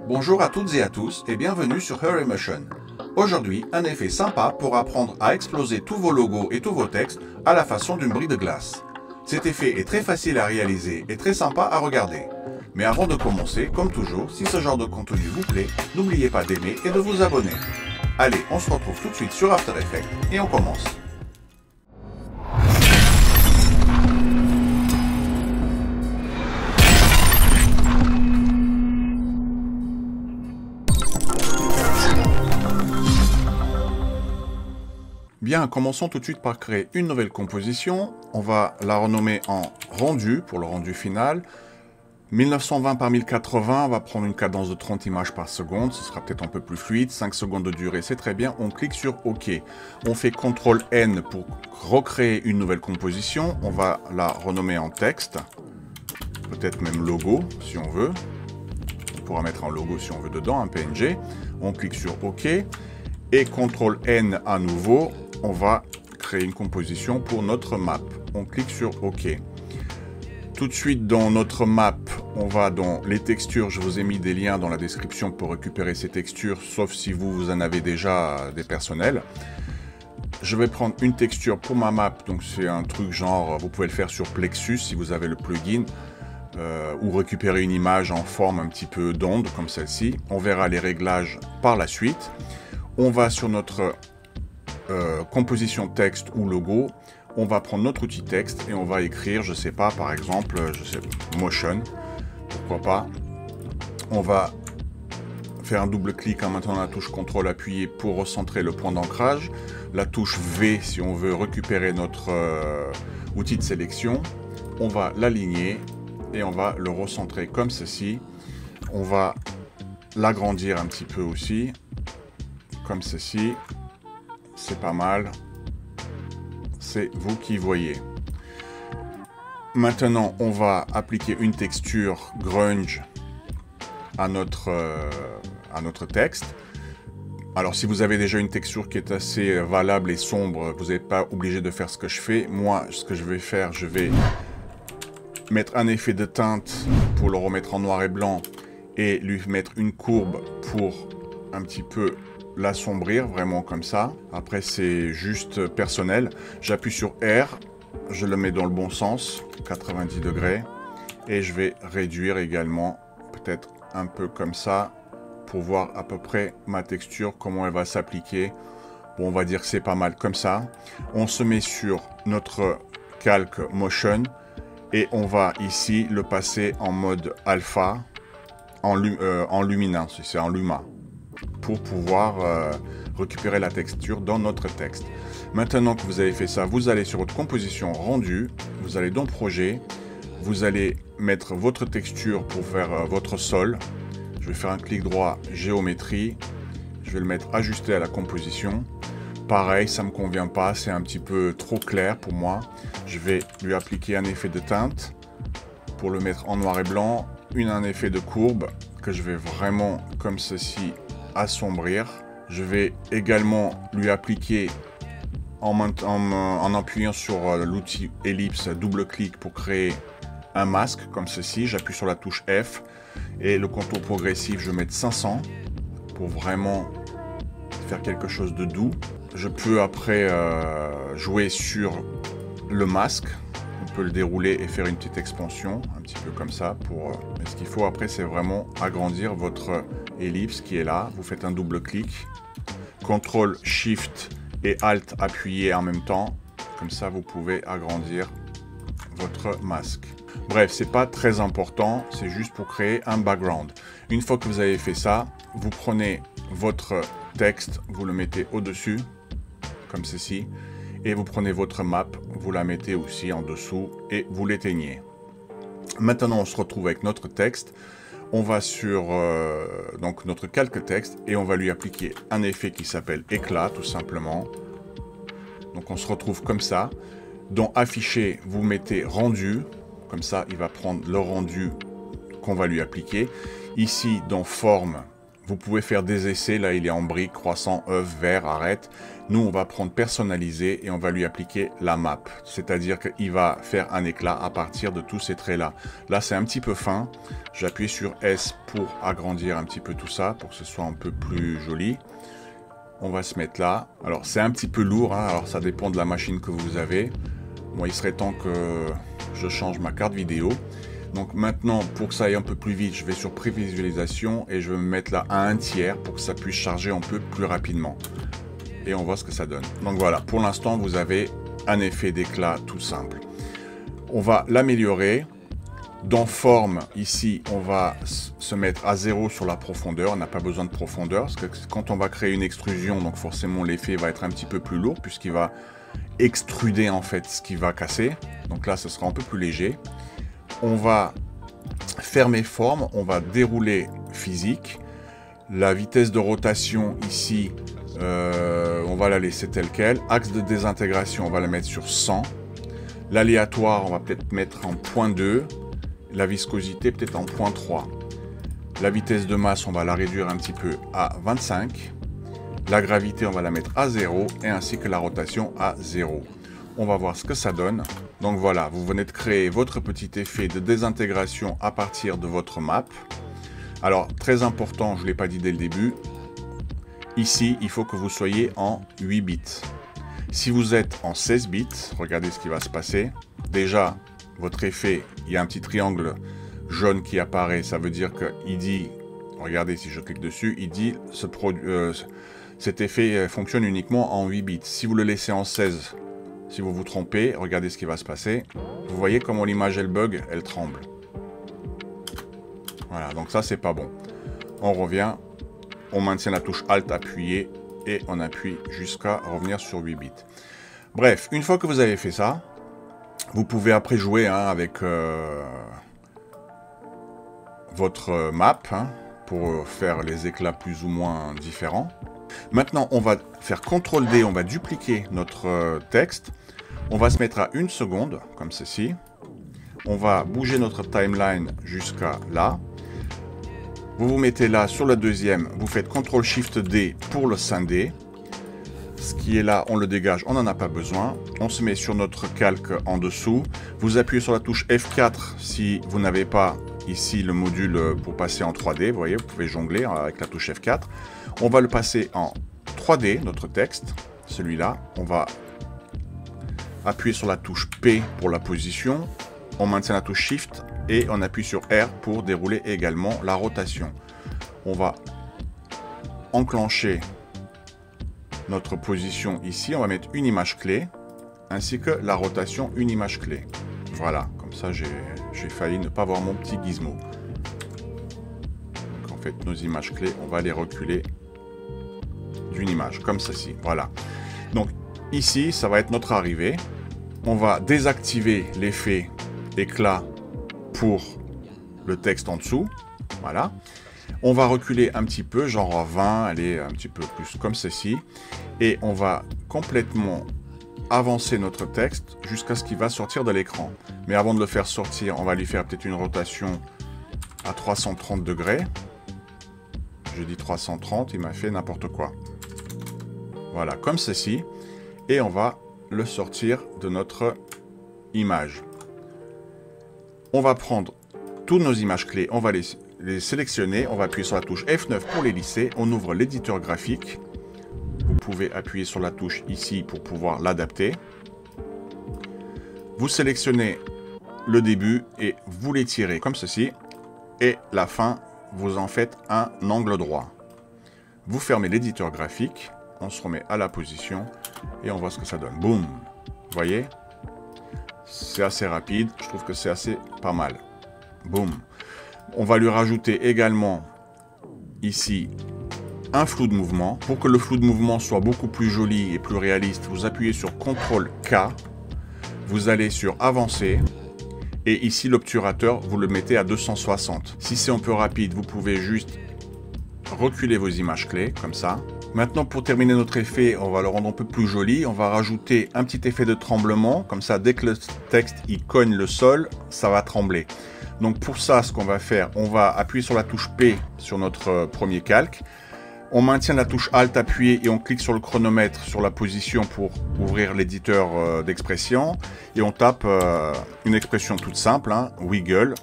Bonjour à toutes et à tous et bienvenue sur HurryMotion. Aujourd'hui, un effet sympa pour apprendre à exploser tous vos logos et tous vos textes à la façon d'une brie de glace. Cet effet est très facile à réaliser et très sympa à regarder. Mais avant de commencer, comme toujours, si ce genre de contenu vous plaît, n'oubliez pas d'aimer et de vous abonner. Allez, on se retrouve tout de suite sur After Effects et on commence. Bien, commençons tout de suite par créer une nouvelle composition. On va la renommer en rendu, pour le rendu final. 1920 par 1080, on va prendre une cadence de 30 images par seconde, ce sera peut-être un peu plus fluide, 5 secondes de durée, c'est très bien. On clique sur OK. On fait CTRL-N pour recréer une nouvelle composition. On va la renommer en texte, peut-être même logo, si on veut. On pourra mettre un logo si on veut dedans, un PNG. On clique sur OK. Et CTRL-N à nouveau, on va créer une composition pour notre map. On clique sur OK. Tout de suite dans notre map, on va dans les textures. Je vous ai mis des liens dans la description pour récupérer ces textures, sauf si vous en avez déjà des personnels. Je vais prendre une texture pour ma map, donc c'est un truc genre, vous pouvez le faire sur Plexus si vous avez le plugin, ou récupérer une image en forme un petit peu d'onde comme celle-ci. On verra les réglages par la suite. On va sur notre composition texte ou logo. On va prendre notre outil texte et on va écrire, je sais pas, par exemple, motion, pourquoi pas. On va faire un double clic en maintenant la touche CTRL appuyé pour recentrer le point d'ancrage. La touche V si on veut récupérer notre outil de sélection. On va l'aligner et on va le recentrer comme ceci. On va l'agrandir un petit peu aussi, comme ceci. C'est pas mal. C'est vous qui voyez. Maintenant, on va appliquer une texture grunge à notre texte. Alors, si vous avez déjà une texture qui est assez valable et sombre, vous n'êtes pas obligé de faire ce que je fais. Moi, ce que je vais faire, je vais mettre un effet de teinte pour le remettre en noir et blanc et lui mettre une courbe pour un petit peu l'assombrir, vraiment comme ça. Après, c'est juste personnel. J'appuie sur R, je le mets dans le bon sens, 90 degrés, et je vais réduire également, peut-être un peu comme ça, pour voir à peu près ma texture, comment elle va s'appliquer. Bon, on va dire que c'est pas mal comme ça. On se met sur notre calque motion, et on va ici le passer en mode alpha, en luminance, c'est en luma, pour pouvoir récupérer la texture dans notre texte. Maintenant que vous avez fait ça, vous allez sur votre composition rendue, vous allez dans projet, vous allez mettre votre texture pour faire votre sol. Je vais faire un clic droit, géométrie, je vais le mettre ajusté à la composition. Pareil, ça me convient pas, c'est un petit peu trop clair pour moi. Je vais lui appliquer un effet de teinte pour le mettre en noir et blanc, un effet de courbe que je vais vraiment comme ceci assombrir. Je vais également lui appliquer en appuyant sur l'outil ellipse, double clic pour créer un masque comme ceci. J'appuie sur la touche F et le contour progressif, je vais mettre 500 pour vraiment faire quelque chose de doux. Je peux après jouer sur le masque. On peut le dérouler et faire une petite expansion, un petit peu comme ça. Mais ce qu'il faut après, c'est vraiment agrandir votre ellipse qui est là. Vous faites un double clic, CTRL, SHIFT et ALT appuyé en même temps. Comme ça, vous pouvez agrandir votre masque. Bref, c'est pas très important, c'est juste pour créer un background. Une fois que vous avez fait ça, vous prenez votre texte, vous le mettez au-dessus, comme ceci. Et vous prenez votre map, vous la mettez aussi en dessous et vous l'éteignez. Maintenant, on se retrouve avec notre texte. On va sur donc notre calque texte et on va lui appliquer un effet qui s'appelle éclat, tout simplement. Donc on se retrouve comme ça. Dans afficher, vous mettez rendu. Comme ça, il va prendre le rendu qu'on va lui appliquer. Ici, dans forme, Vous pouvez faire des essais, là il est en brique, croissant, œuf, vert, arête. Nous on va prendre personnalisé et on va lui appliquer la map. C'est-à-dire qu'il va faire un éclat à partir de tous ces traits là. Là c'est un petit peu fin, j'appuie sur S pour agrandir un petit peu tout ça, pour que ce soit un peu plus joli. On va se mettre là. Alors c'est un petit peu lourd, hein. Alors ça dépend de la machine que vous avez. Moi il serait temps que je change ma carte vidéo. Donc maintenant, pour que ça aille un peu plus vite, je vais sur prévisualisation et je vais me mettre là à 1/3 pour que ça puisse charger un peu plus rapidement. Et on voit ce que ça donne. Donc voilà, pour l'instant, vous avez un effet d'éclat tout simple. On va l'améliorer. Dans forme, ici, on va se mettre à 0 sur la profondeur. On n'a pas besoin de profondeur, parce que quand on va créer une extrusion, donc forcément l'effet va être un petit peu plus lourd, puisqu'il va extruder en fait ce qui va casser. Donc là, ce sera un peu plus léger. On va fermer forme, on va dérouler physique. La vitesse de rotation ici, on va la laisser telle quelle. Axe de désintégration, on va la mettre sur 100. L'aléatoire, on va peut-être mettre en 0.2. La viscosité, peut-être en 0.3. La vitesse de masse, on va la réduire un petit peu à 25. La gravité, on va la mettre à 0. Et ainsi que la rotation à 0. On va voir ce que ça donne. Donc voilà, vous venez de créer votre petit effet de désintégration à partir de votre map. Alors, très important, je ne l'ai pas dit dès le début. Ici, il faut que vous soyez en 8 bits. Si vous êtes en 16 bits, regardez ce qui va se passer. Déjà, votre effet, il y a un petit triangle jaune qui apparaît. Ça veut dire qu'il dit, regardez si je clique dessus, il dit cet effet fonctionne uniquement en 8 bits. Si vous le laissez en 16, si vous vous trompez, regardez ce qui va se passer. Vous voyez comment l'image elle bug, elle tremble. Voilà, donc ça c'est pas bon. On revient, on maintient la touche Alt appuyée et on appuie jusqu'à revenir sur 8 bits. Bref, une fois que vous avez fait ça, vous pouvez après jouer avec votre map pour faire les éclats plus ou moins différents. Maintenant, on va faire CTRL-D, on va dupliquer notre texte. On va se mettre à 1 seconde, comme ceci. On va bouger notre timeline jusqu'à là. Vous vous mettez là sur la deuxième, vous faites CTRL-SHIFT-D pour le scinder. Ce qui est là, on le dégage, on n'en a pas besoin. On se met sur notre calque en dessous. Vous appuyez sur la touche F4 si vous n'avez pas ici le module pour passer en 3D. Vous voyez, vous pouvez jongler avec la touche F4. On va le passer en 3D, notre texte, celui-là. On va appuyer sur la touche P pour la position. On maintient la touche Shift et on appuie sur R pour dérouler également la rotation. On va enclencher notre position ici. On va mettre une image clé ainsi que la rotation, une image clé. Voilà, comme ça j'ai failli ne pas voir mon petit gizmo. Donc en fait, nos images clés, on va les reculer d'une image, comme ceci. Voilà. Donc ici, ça va être notre arrivée. On va désactiver l'effet éclat pour le texte en dessous. Voilà. On va reculer un petit peu, genre à 20, aller un petit peu plus comme ceci. Et on va complètement avancer notre texte jusqu'à ce qu'il va sortir de l'écran. Mais avant de le faire sortir, on va lui faire peut-être une rotation à 330 degrés. Je dis 330, il m'a fait n'importe quoi. Voilà, comme ceci. Et on va le sortir de notre image. On va prendre toutes nos images clés, on va les sélectionner, on va appuyer sur la touche F9 pour les lisser, on ouvre l'éditeur graphique. Vous pouvez appuyer sur la touche ici pour pouvoir l'adapter. Vous sélectionnez le début et vous l'étirez comme ceci. Et la fin, vous en faites un angle droit. Vous fermez l'éditeur graphique, on se remet à la position et on voit ce que ça donne. Boum! Vous voyez? C'est assez rapide, je trouve que c'est assez pas mal. Boum! On va lui rajouter également ici un flou de mouvement. Pour que le flou de mouvement soit beaucoup plus joli et plus réaliste, vous appuyez sur CTRL-K, vous allez sur Avancer, et ici l'obturateur, vous le mettez à 260. Si c'est un peu rapide, vous pouvez juste reculer vos images clés, comme ça. Maintenant, pour terminer notre effet, on va le rendre un peu plus joli. On va rajouter un petit effet de tremblement, comme ça, dès que le texte il cogne le sol, ça va trembler. Donc pour ça, ce qu'on va faire, on va appuyer sur la touche P sur notre premier calque. On maintient la touche Alt appuyée et on clique sur le chronomètre sur la position pour ouvrir l'éditeur d'expression. Et on tape une expression toute simple, hein, wiggle,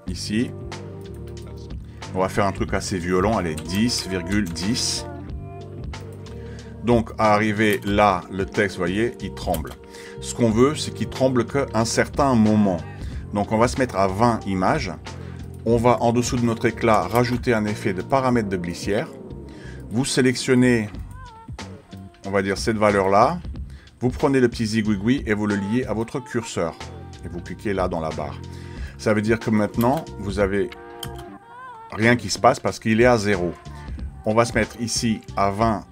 ici. On va faire un truc assez violent, allez, 10,10. Donc, à arriver là, le texte, vous voyez, il tremble. Ce qu'on veut, c'est qu'il tremble qu'à un certain moment. Donc, on va se mettre à 20 images. On va, en dessous de notre éclat, rajouter un effet de paramètre de glissière. Vous sélectionnez, on va dire, cette valeur-là. Vous prenez le petit zigouigoui et vous le liez à votre curseur. Et vous cliquez là dans la barre. Ça veut dire que maintenant, vous avez rien qui se passe parce qu'il est à 0. On va se mettre ici à 20.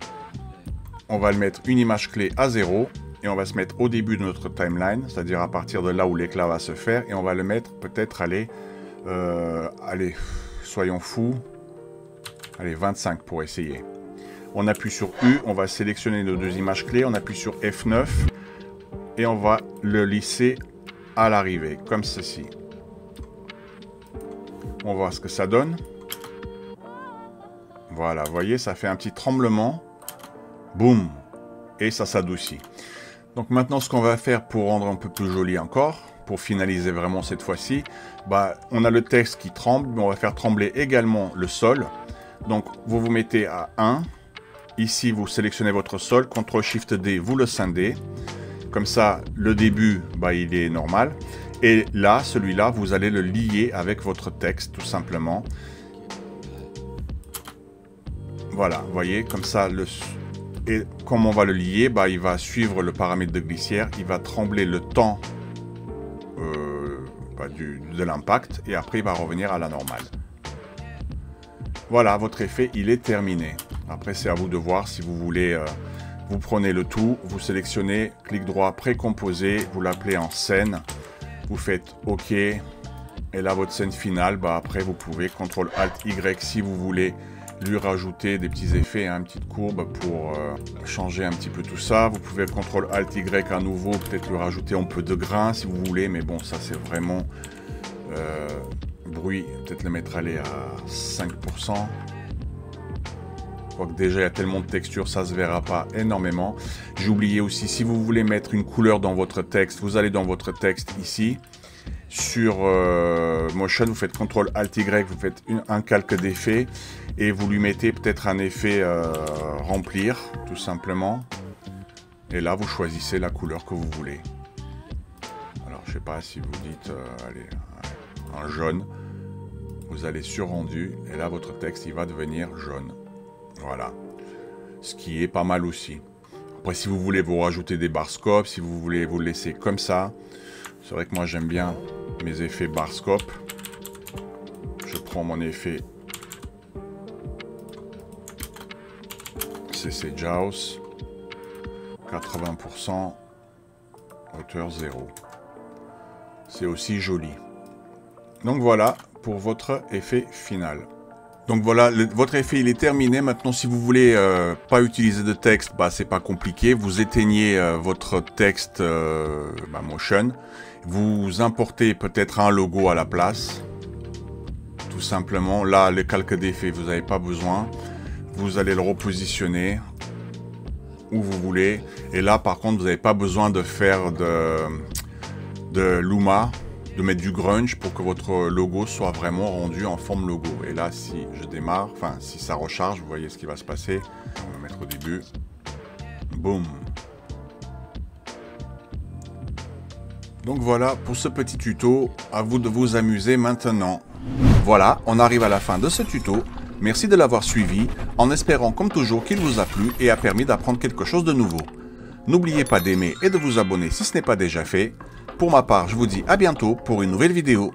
On va le mettre une image clé à 0. Et on va se mettre au début de notre timeline, c'est-à-dire à partir de là où l'éclat va se faire. Et on va le mettre peut-être, allez, soyons fous. Allez, 25 pour essayer. On appuie sur U, on va sélectionner nos deux images clés, on appuie sur F9 et on va le lisser à l'arrivée, comme ceci. On va voir ce que ça donne. Voilà, vous voyez, ça fait un petit tremblement. Boum! Et ça s'adoucit. Donc maintenant, ce qu'on va faire pour rendre un peu plus joli encore, pour finaliser vraiment cette fois-ci, bah, on a le texte qui tremble, mais on va faire trembler également le sol. Donc, vous vous mettez à 1. Ici, vous sélectionnez votre sol. CTRL-SHIFT-D, vous le scindez. Comme ça, le début, bah, il est normal. Et là, celui-là, vous allez le lier avec votre texte, tout simplement. Voilà, vous voyez, comme ça, et comme on va le lier, bah, il va suivre le paramètre de glissière. Il va trembler le temps de l'impact. Et après, il va revenir à la normale. Voilà, votre effet, il est terminé. Après, c'est à vous de voir si vous voulez. Vous prenez le tout, vous sélectionnez, clic droit, précomposer, vous l'appelez en scène. Vous faites OK. Et là, votre scène finale, bah, après, vous pouvez CTRL-ALT-Y si vous voulez lui rajouter des petits effets, hein, une petite courbe pour changer un petit peu tout ça. Vous pouvez CTRL-ALT-Y à nouveau, peut-être lui rajouter un peu de grain si vous voulez. Mais bon, ça, c'est vraiment... bruit, peut-être le mettre aller à 5%. Je crois que déjà il y a tellement de textures, ça se verra pas énormément. J'ai oublié aussi, si vous voulez mettre une couleur dans votre texte, vous allez dans votre texte ici. Sur Motion, vous faites CTRL-ALT-Y, vous faites un calque d'effet et vous lui mettez peut-être un effet remplir, tout simplement. Et là, vous choisissez la couleur que vous voulez. Alors, je sais pas si vous dites, allez, un jaune. Vous allez sur rendu et là votre texte il va devenir jaune. Voilà. Ce qui est pas mal aussi. Après si vous voulez vous rajouter des bar scope, si vous voulez vous le laisser comme ça. C'est vrai que moi j'aime bien mes effets bar scope. Je prends mon effet CC Jaws. 80%. Hauteur 0. C'est aussi joli. Donc voilà pour votre effet final. Donc voilà, votre effet il est terminé. Maintenant si vous voulez pas utiliser de texte, bah, c'est pas compliqué. Vous éteignez votre texte Motion. Vous importez peut-être un logo à la place. Tout simplement. Là, le calque d'effet, vous n'avez pas besoin. Vous allez le repositionner où vous voulez. Et là par contre, vous n'avez pas besoin de faire de Luma, de mettre du grunge pour que votre logo soit vraiment rendu en forme logo. Et là, si je démarre, enfin, si ça recharge, vous voyez ce qui va se passer. On va mettre au début. Boum. Donc voilà pour ce petit tuto. À vous de vous amuser maintenant. Voilà, on arrive à la fin de ce tuto. Merci de l'avoir suivi, en espérant comme toujours qu'il vous a plu et a permis d'apprendre quelque chose de nouveau. N'oubliez pas d'aimer et de vous abonner si ce n'est pas déjà fait. Pour ma part, je vous dis à bientôt pour une nouvelle vidéo.